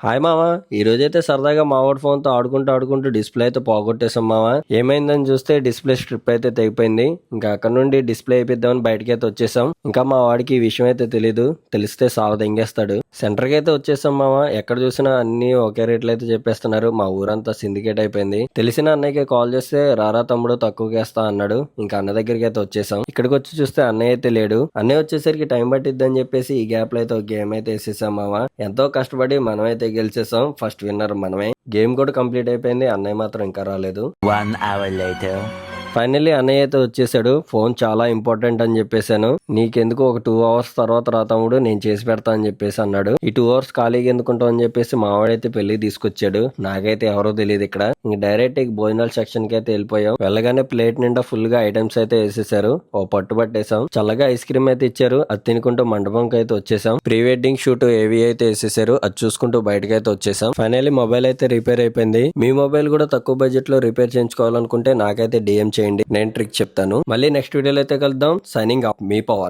Hi మామ. ఈ రోజైతే సరదాగా మావాడి ఫోన్ తో ఆడుకుంటూ డిస్ప్లే అయితే పోగొట్టేసాం మామ. ఏమైందని చూస్తే డిస్ప్లే స్ట్రిప్ అయితే తెగిపోయింది. ఇంకా అక్కడ నుండి డిస్ప్లే అయిపోద్దామని బయటకి అయితే వచ్చేసాం. ఇంకా మా వాడికి ఈ విషయం అయితే తెలీదు. తెలిస్తే సావ దెంగేస్తాడు. సెంటర్ కి అయితే వచ్చేసాం మామ. ఎక్కడ చూసినా అన్ని ఒకే రేట్లు అయితే చెప్పేస్తున్నారు. మా ఊరంతా సిండికేట్ అయిపోయింది. తెలిసిన అన్నయ్యకి కాల్ చేస్తే రారా తమ్ముడు తక్కువకేస్తా అన్నాడు. ఇంకా అన్న దగ్గరికి అయితే వచ్చేసాం. ఇక్కడికి వచ్చి చూస్తే అన్నయ్య అయితే లేడు. అన్నయ్య వచ్చేసరికి టైం పట్టిద్దని చెప్పేసి ఈ గ్యాప్ లో అయితే ఒక గేమ్ అయితే వేసేసాం మామ. ఎంతో కష్టపడి మనమైతే గెలిచేసాం. ఫస్ట్ విన్నర్ మనమే. గేమ్ కూడా కంప్లీట్ అయిపోయింది. అన్నయ్య మాత్రం ఇంకా రాలేదు. 1 hour later. ఫైనల్లీ అన్నయ్య అయితే వచ్చేసాడు. ఫోన్ చాలా ఇంపార్టెంట్ అని చెప్పేశాను. నీకెందుకు ఒక 2 hours తర్వాత రా తమ్ముడు, నేను చేసి పెడతా అని చెప్పేసి అన్నాడు. ఈ 2 hours ఖాళీగా ఎందుకుంటావు అని చెప్పేసి మావాడైతే పెళ్లి తీసుకొచ్చాడు. నాకైతే ఎవరో తెలియదు ఇక్కడ. ఇంక డైరెక్ట్ భోజనాల సెక్షన్ కి అయితే వెళ్ళిపోయాం. వెళ్ళగానే ప్లేట్ నిండా ఫుల్ గా ఐటమ్స్ అయితే వేసేసారు. ఓ పట్టు పట్టేసాం. చల్లగా ఐస్ క్రీమ్ అయితే ఇచ్చారు. అది తినుకుంటూ మండపంకి అయితే వచ్చేసాం. ప్రీ వెడ్డింగ్ షూట్ ఏవి అయితే వేసేసారు. అది చూసుకుంటూ బయటకి అయితే వచ్చేసాం. ఫైనల్లీ మొబైల్ అయితే రిపేర్ అయిపోయింది. మీ మొబైల్ కూడా తక్కువ బడ్జెట్ లో రిపేర్ చేయించుకోవాలనుకుంటే నాకైతే డిఎం చేయండి. నేను ట్రిక్ చెప్తాను. మళ్ళీ నెక్స్ట్ వీడియోలో అయితే కలుద్దాం. సైనింగ్ ఆఫ్, మీ పవన్.